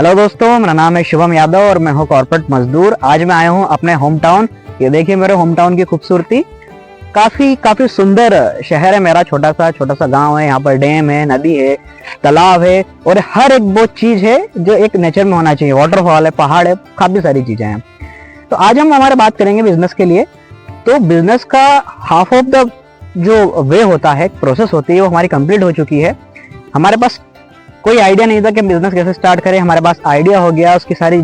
Hello दोस्तों, मेरा नाम है शुभम यादव और मैं हूँ कॉर्पोरेट मजदूर। आज मैं आया हूँ अपने होम टाउन। ये देखिए मेरे होम टाउन की खूबसूरती। काफी सुंदर शहर है मेरा। छोटा सा गांव है। यहाँ पर डैम है, नदी है, तालाब है और हर एक वो चीज है जो एक नेचर में होना चाहिए। वाटरफॉल है, पहाड़ है, काफी सारी चीजें हैं। तो आज हम हमारे बात करेंगे बिजनेस के लिए। तो बिजनेस का हाफ ऑफ द जो वे होता है, प्रोसेस होती है, वो हमारी कंप्लीट हो चुकी है। हमारे पास कोई आइडिया नहीं था कि बिजनेस कैसे स्टार्ट करें। हमारे पास आइडिया हो गया, उसकी सारे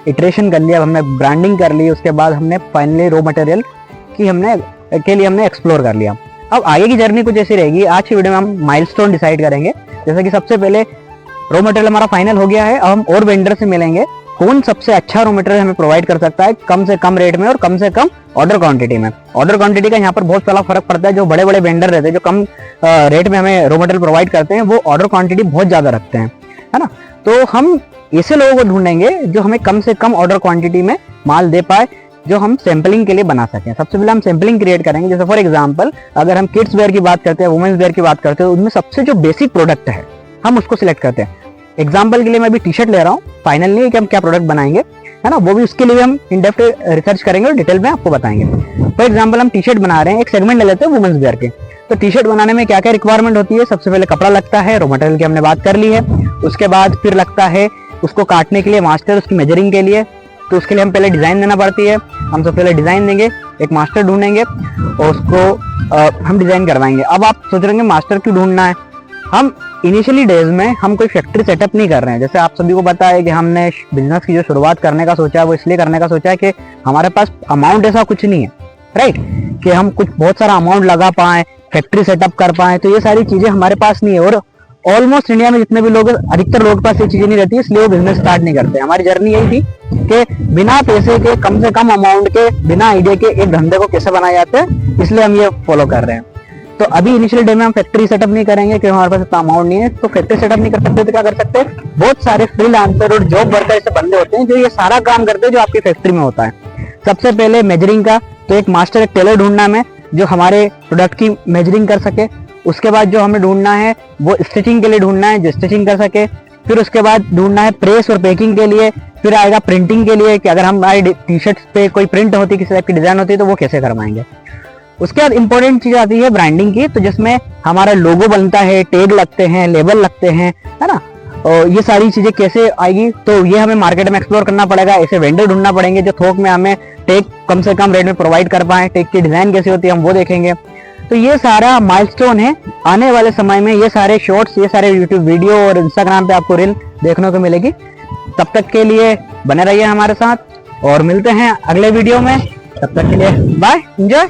इटरेशन कर लिया, हमने ब्रांडिंग कर ली, उसके बाद हमने फाइनली रॉ मटेरियल के लिए हमने एक्सप्लोर कर लिया। अब आगे की जर्नी कुछ ऐसी रहेगी। आज की वीडियो में हम माइलस्टोन डिसाइड करेंगे। जैसे कि सबसे पहले रॉ मटेरियल हमारा फाइनल हो गया है। अब हम और वेंडर से मिलेंगे, कौन सबसे अच्छा रॉ मटेरियल हमें प्रोवाइड कर सकता है कम से कम रेट में और कम से कम ऑर्डर क्वांटिटी में। ऑर्डर क्वांटिटी का यहाँ पर बहुत सारा फर्क पड़ता है। जो बड़े बड़े वेंडर रहते हैं, जो कम रेट में हमें रॉ मटेरियल प्रोवाइड करते हैं, वो ऑर्डर क्वांटिटी बहुत ज्यादा रखते हैं, है ना। तो हम ऐसे लोगों को ढूंढेंगे जो हमें कम से कम ऑर्डर क्वांटिटी में माल दे पाए, जो हम सैंपलिंग के लिए बना सकें। सबसे पहले हम सैंपलिंग क्रिएट करेंगे। जैसे फॉर एग्जांपल अगर हम किड्स वेयर की बात करते हैं, वुमेन्स वेयर की बात करते हैं, उनमें सबसे जो बेसिक प्रोडक्ट है हम उसको सिलेक्ट करते हैं। एग्जाम्पल के लिए मैं अभी टी शर्ट ले रहा हूँ, फाइनल नहीं है कि हम क्या प्रोडक्ट बनाएंगे, है ना। वो भी उसके लिए हम इन डेप्थ रिसर्च करेंगे और डिटेल में आपको बताएंगे। फॉर एग्जांपल हम टी शर्ट बना रहे हैं, एक सेगमेंट ले लेते हैं वुमेन्स वेयर के। तो टी शर्ट बनाने में क्या क्या रिक्वायरमेंट होती है? सबसे पहले कपड़ा लगता है, रॉ मटेरियल की हमने बात कर ली है। उसके बाद फिर लगता है उसको काटने के लिए मास्टर, उसकी मेजरिंग के लिए। तो उसके लिए हम पहले डिजाइन देना पड़ती है। हम सबसे पहले डिजाइन देंगे, एक मास्टर ढूंढेंगे और उसको हम डिजाइन करवाएंगे। अब आप सोच रहे हैं मास्टर क्यों ढूंढना है? हम इनिशियली डेज में हम कोई फैक्ट्री सेटअप नहीं कर रहे हैं। जैसे आप सभी को पता है कि हमने बिजनेस की जो शुरुआत करने का सोचा है, वो इसलिए करने का सोचा है कि हमारे पास अमाउंट ऐसा कुछ नहीं है, राइट, कि हम कुछ बहुत सारा अमाउंट लगा पाए, फैक्ट्री सेटअप कर पाए। तो ये सारी चीजें हमारे पास नहीं है और ऑलमोस्ट इंडिया में जितने भी लोग, अधिकतर लोगों के पास ये चीजें नहीं रहती, इसलिए वो बिजनेस स्टार्ट नहीं करते। हमारी जर्नी यही थी कि बिना पैसे के, कम से कम अमाउंट के, बिना आइडिया के एक धंधे को कैसे बनाए जाते हैं, इसलिए हम ये फॉलो कर रहे हैं। तो अभी इनिशियल डे में हम फैक्ट्री सेटअप नहीं करेंगे क्योंकि हमारे पास इतना अमाउंट नहीं है। तो फैक्ट्री सेटअप नहीं कर सकते तो क्या कर सकते हैं? बहुत सारे फ्रीलांसर और जॉब वर्कर ऐसे बंदे होते हैं जो ये सारा काम करते हैं जो आपकी फैक्ट्री में होता है। सबसे पहले मेजरिंग का, तो एक मास्टर, एक टेलर ढूंढना है जो हमारे प्रोडक्ट की मेजरिंग कर सके। उसके बाद जो हमें ढूंढना है वो स्टिचिंग के लिए ढूंढना है, जो स्टिचिंग कर सके। फिर उसके बाद ढूंढना है प्रेस और पैकिंग के लिए। फिर आएगा प्रिंटिंग के लिए कि अगर हमारी टी शर्ट पे कोई प्रिंट होती है, किसी टाइप की डिजाइन होती है, तो वो कैसे करवाएंगे। उसके बाद इंपॉर्टेंट चीज आती है ब्रांडिंग की, तो जिसमें हमारा लोगो बनता है, टैग लगते हैं, लेबल लगते हैं, है ना। और ये सारी चीजें कैसे आएगी, तो ये हमें मार्केट में एक्सप्लोर करना पड़ेगा। ऐसे वेंडर ढूंढना पड़ेंगे जो थोक में हमें टैग कम से कम रेट में प्रोवाइड कर पाए। टैग की डिजाइन कैसे होती है हम वो देखेंगे। तो ये सारा माइलस्टोन है। आने वाले समय में ये सारे शॉर्ट्स, ये सारे यूट्यूब वीडियो और इंस्टाग्राम पे आपको रील देखने को मिलेगी। तब तक के लिए बने रहिए हमारे साथ और मिलते हैं अगले वीडियो में। तब तक के लिए बाय, एंजॉय।